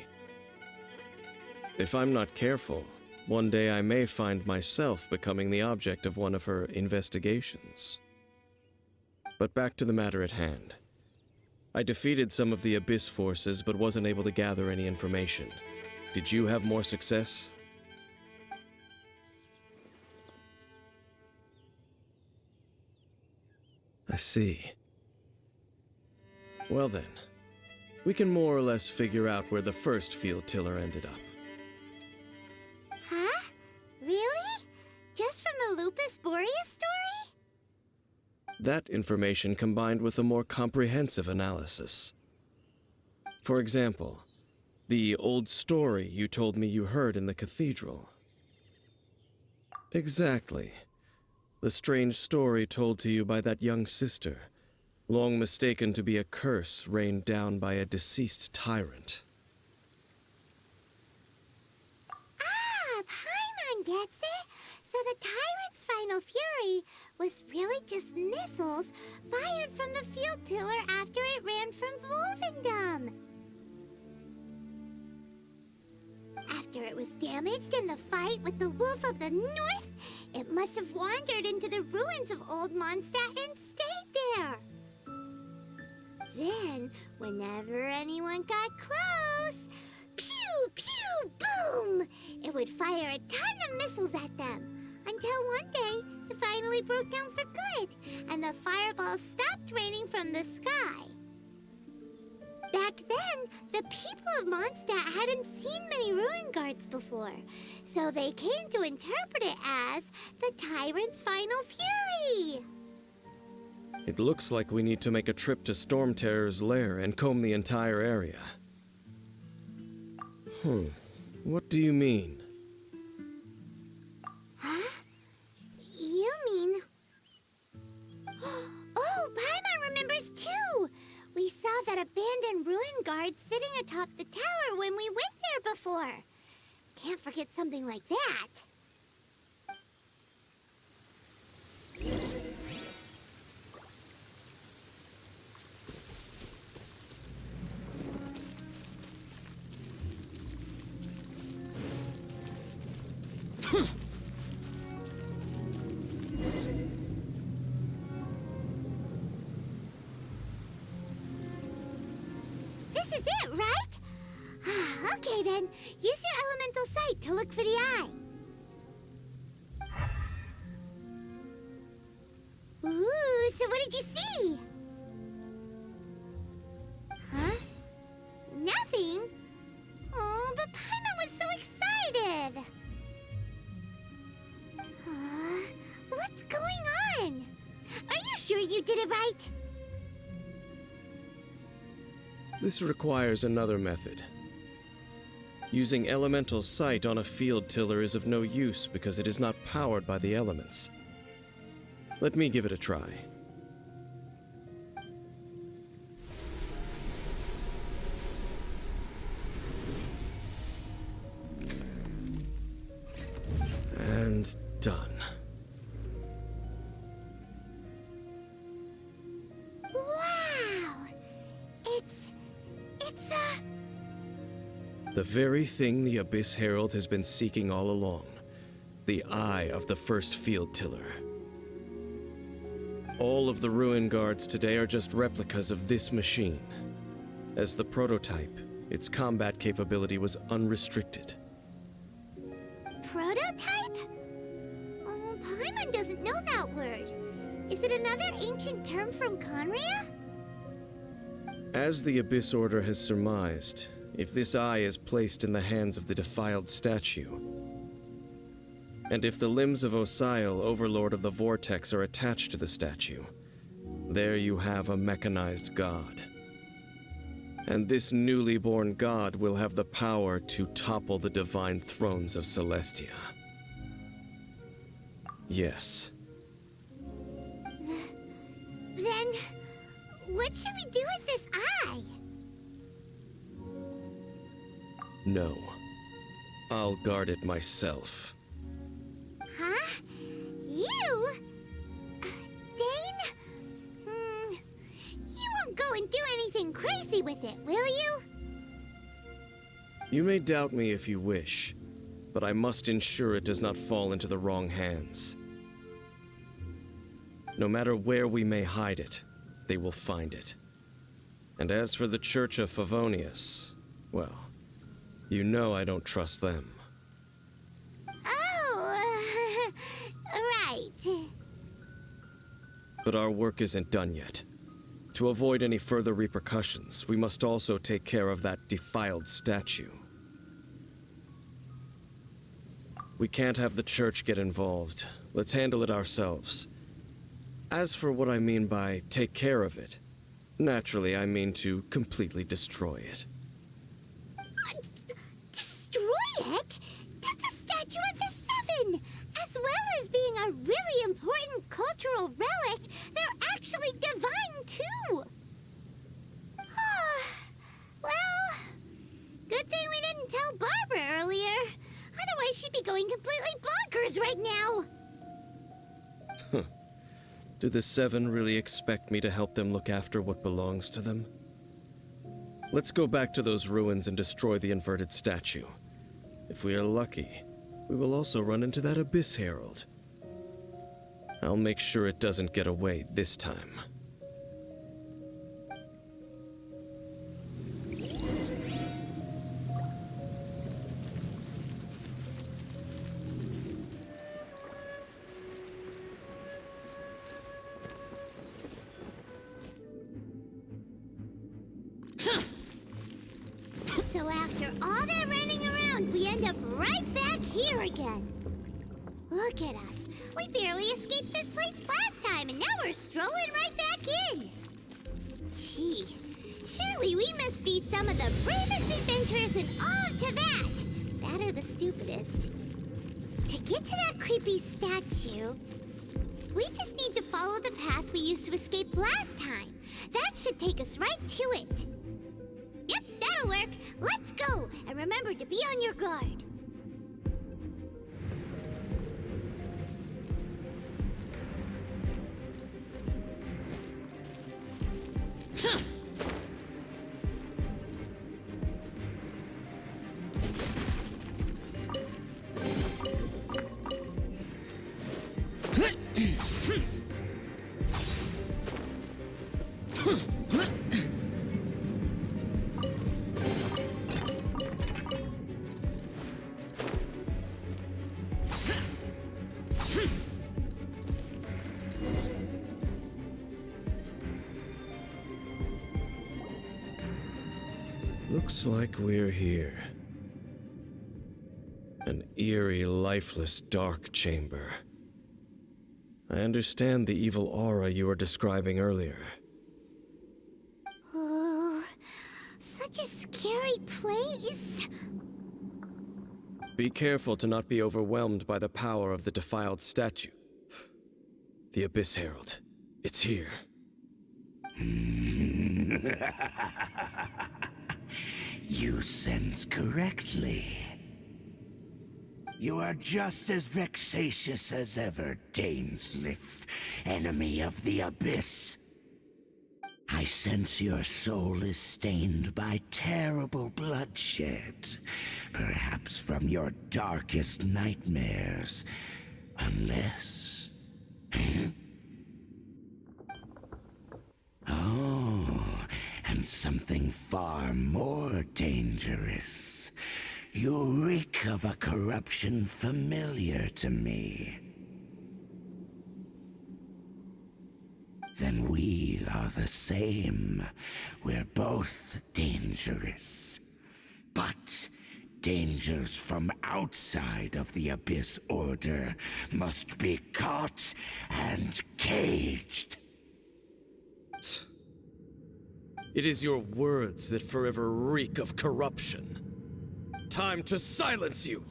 If I'm not careful, one day I may find myself becoming the object of one of her investigations. But back to the matter at hand. I defeated some of the Abyss forces, but wasn't able to gather any information. Did you have more success? I see. Well then, we can more or less figure out where the first field tiller ended up. Huh? Really? Just from the Lupus Boreas story? That information combined with a more comprehensive analysis. For example, the old story you told me you heard in the cathedral. Exactly. The strange story told to you by that young sister, long mistaken to be a curse rained down by a deceased tyrant. Ah, Paimon gets it. So the tyrant's final fury was really just missiles fired from the field tiller after it ran from Wolvendom. After it was damaged in the fight with the Wolf of the North, it must have wandered into the ruins of Old Mondstadt and stayed there. Then, whenever anyone got close, pew, pew, boom! It would fire a ton of missiles at them, until one day it finally broke down for good, and the fireballs stopped raining from the sky. Back then, the people of Mondstadt hadn't seen many ruin guards before, so they came to interpret it as the tyrant's final fury. It looks like we need to make a trip to Storm Terror's lair and comb the entire area. What do you mean? Huh? You mean... Oh, Paimon remembers too! We saw that abandoned ruin guard sitting atop the tower when we went there before. Can't forget something like that. Okay then, use your elemental sight to look for the eye. Ooh, so what did you see? Huh? Nothing? Oh, but Paimon was so excited! What's going on? Are you sure you did it right? This requires another method. Using elemental sight on a field tiller is of no use because it is not powered by the elements. Let me give it a try. And done. Wow! It's The very thing the Abyss Herald has been seeking all along. The eye of the first field tiller. All of the ruin guards today are just replicas of this machine. As the prototype, its combat capability was unrestricted. prototype? Oh, Paimon doesn't know that word. Is it another ancient term from Conria? As the Abyss Order has surmised, if this eye is placed in the hands of the defiled statue, and if the limbs of Osial, Overlord of the Vortex, are attached to the statue, there you have a mechanized god. And this newly born god will have the power to topple the divine thrones of Celestia. Yes. Then, what should we do with this eye? No. I'll guard it myself. Huh? You? Dane? You won't go and do anything crazy with it, will you? You may doubt me if you wish, but I must ensure it does not fall into the wrong hands. No matter where we may hide it, they will find it. And as for the Church of Favonius, well, you know I don't trust them. Oh, right. But our work isn't done yet. To avoid any further repercussions, we must also take care of that defiled statue. We can't have the Church get involved. Let's handle it ourselves. As for what I mean by take care of it, naturally I mean to completely destroy it. Destroy it? That's a statue of the Seven! As well as being a really important cultural relic, they're actually divine too! Well, good thing we didn't tell Barbara earlier. Otherwise she'd be going completely bonkers right now! Do the Seven really expect me to help them look after what belongs to them? Let's go back to those ruins and destroy the inverted statue. If we are lucky, we will also run into that Abyss Herald. I'll make sure it doesn't get away this time. So after all that running around, we end up right back here again. Look at us. We barely escaped this place last time, and now we're strolling right back in. Gee, surely we must be some of the bravest adventurers in all of Teyvat. That or the stupidest. To get to that creepy statue, we just need to follow the path we used to escape last time. That should take us right to it. Yep, that'll work. Let's go, and remember to be on your guard. Looks like we're here. An eerie, lifeless, dark chamber. I understand the evil aura you were describing earlier. Oh, such a scary place. Be careful to not be overwhelmed by the power of the defiled statue. The Abyss Herald. It's here. You sense correctly. You are just as vexatious as ever, Dainsleif, enemy of the Abyss. I sense your soul is stained by terrible bloodshed, perhaps from your darkest nightmares, unless... Oh, and something far more dangerous. You reek of a corruption familiar to me. Then we are the same. We're both dangerous. But dangers from outside of the Abyss Order must be caught and caged. It is your words that forever reek of corruption. Time to silence you!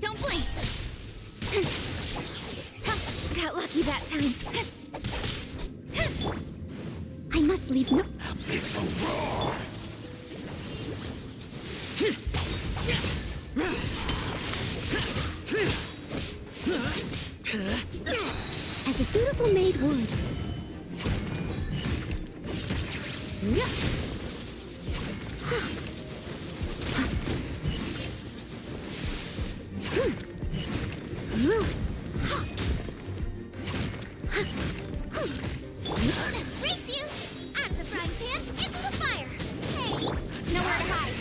Don't blink! Got lucky that time. I must leave no... Abyss will roar! As a dutiful maid would. Race you! Out of the frying pan, into the fire! Hey, nowhere to hide.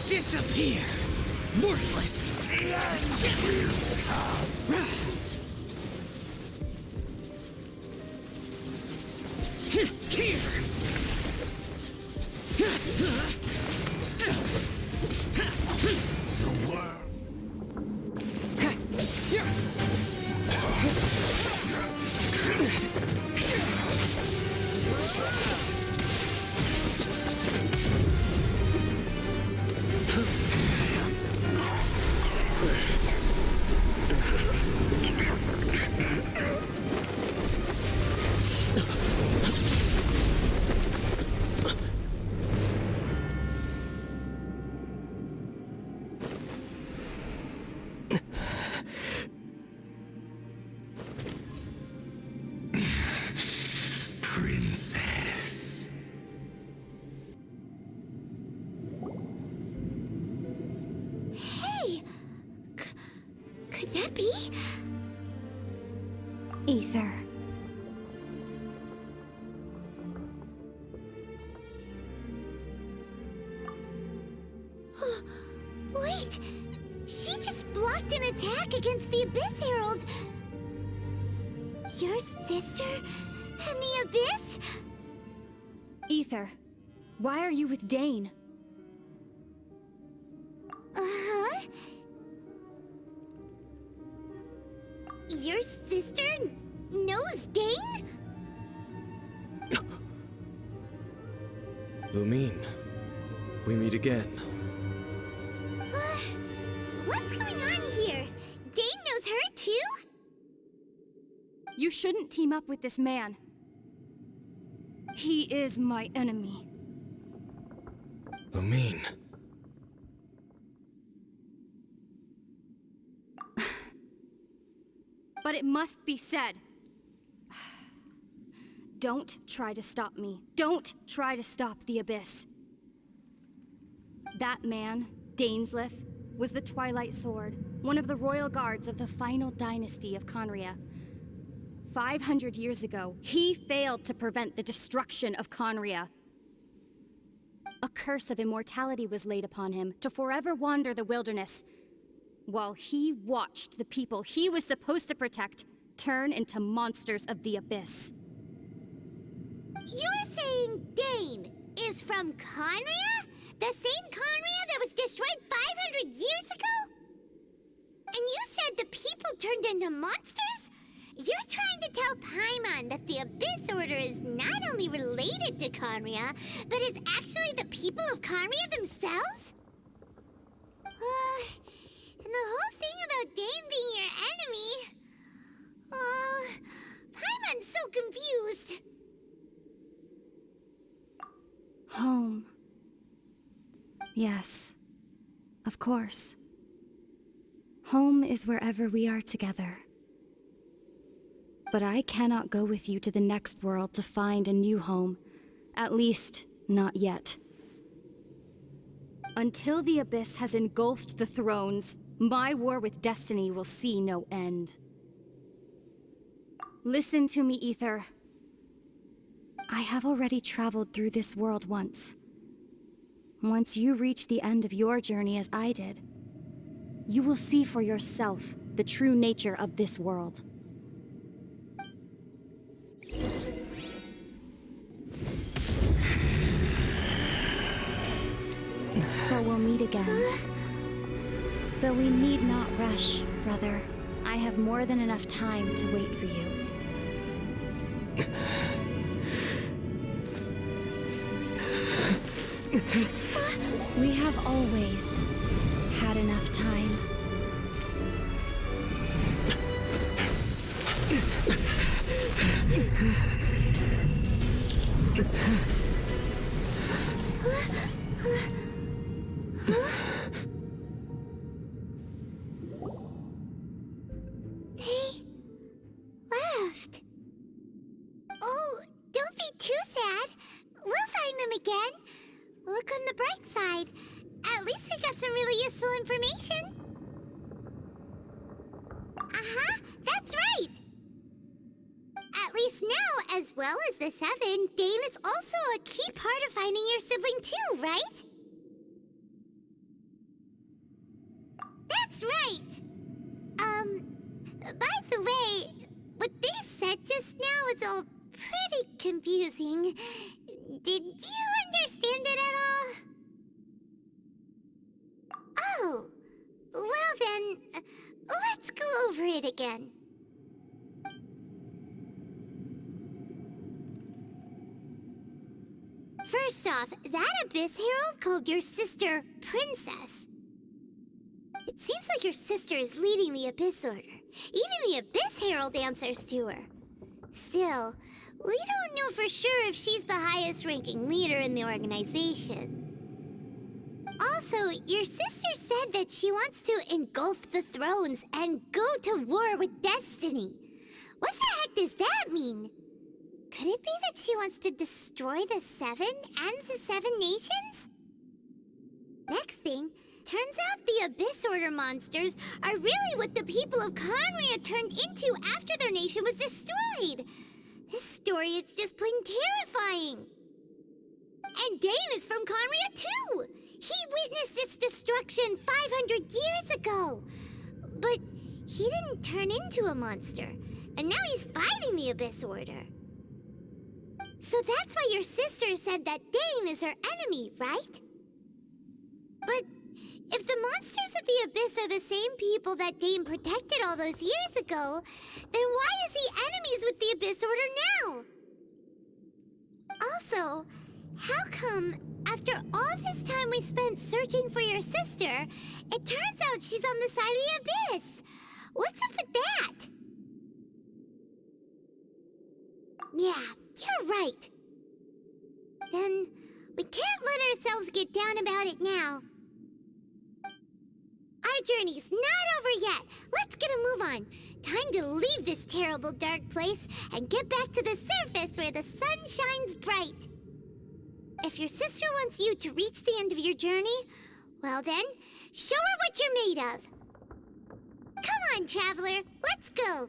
Disappear! Worthless! The end will come! Here! The world... Princess. Hey! Could that be? Ether. Wait! She just blocked an attack against the Abyss Herald! Your sister and the Abyss? Ether. Why are you with Dane? Uh-huh. Your sister knows Dane? Lumine, we meet again. What's going on here? Dane knows her too? You shouldn't team up with this man. He is my enemy. Lumine. But it must be said. Don't try to stop me. Don't try to stop the Abyss. That man, Dainsleif, was the Twilight Sword, one of the royal guards of the final dynasty of Conria. 500 years ago, he failed to prevent the destruction of Conria. A curse of immortality was laid upon him to forever wander the wilderness, while he watched the people he was supposed to protect turn into monsters of the abyss. You're saying Dane is from Conria? The same Conria that was destroyed 500 years ago? And you said the people turned into monsters? You're trying to tell Paimon that the Abyss Order is not only related to Conria, but is actually the people of Conria themselves? And the whole thing about Dane being your enemy... Paimon's so confused. Home. Yes, of course. Home is wherever we are together. But I cannot go with you to the next world to find a new home. At least, not yet. Until the Abyss has engulfed the thrones, my war with destiny will see no end. Listen to me, Ether. I have already traveled through this world once. Once you reach the end of your journey as I did, you will see for yourself the true nature of this world. So we'll meet again. Though we need not rush, brother. I have more than enough time to wait for you. We have always had enough time. They left. Oh, don't be too sad. We'll find them again. Look on the bright side. At least we got some really useful information. That's right. At least now, as well as the Seven, Dane is also a key part of finding your sibling too, right? That's right. By the way, what they said just now is all pretty confusing. Did you understand it at all? Oh, well then, let's go over it again. First off, that Abyss Herald called your sister Princess. It seems like your sister is leading the Abyss Order. Even the Abyss Herald answers to her. Still, we don't know for sure if she's the highest-ranking leader in the organization. Also, your sister said that she wants to engulf the thrones and go to war with destiny. What the heck does that mean? Could it be that she wants to destroy the Seven and the Seven Nations? Next thing, turns out the Abyss Order monsters are really what the people of Conria turned into after their nation was destroyed. This story is just plain terrifying. And Dane is from Conria too! He witnessed its destruction 500 years ago! But he didn't turn into a monster, and now he's fighting the Abyss Order. So that's why your sister said that Dane is her enemy, right? But if the monsters of the Abyss are the same people that Dane protected all those years ago, then why is he enemies with the Abyss Order now? Also, how come, after all this time we spent searching for your sister, it turns out she's on the side of the Abyss? What's up with that? Yeah, you're right. Then we can't let ourselves get down about it now. Our journey's not over yet. Let's get a move on. Time to leave this terrible dark place and get back to the surface where the sun shines bright. If your sister wants you to reach the end of your journey, well then, show her what you're made of. Come on, traveler, let's go.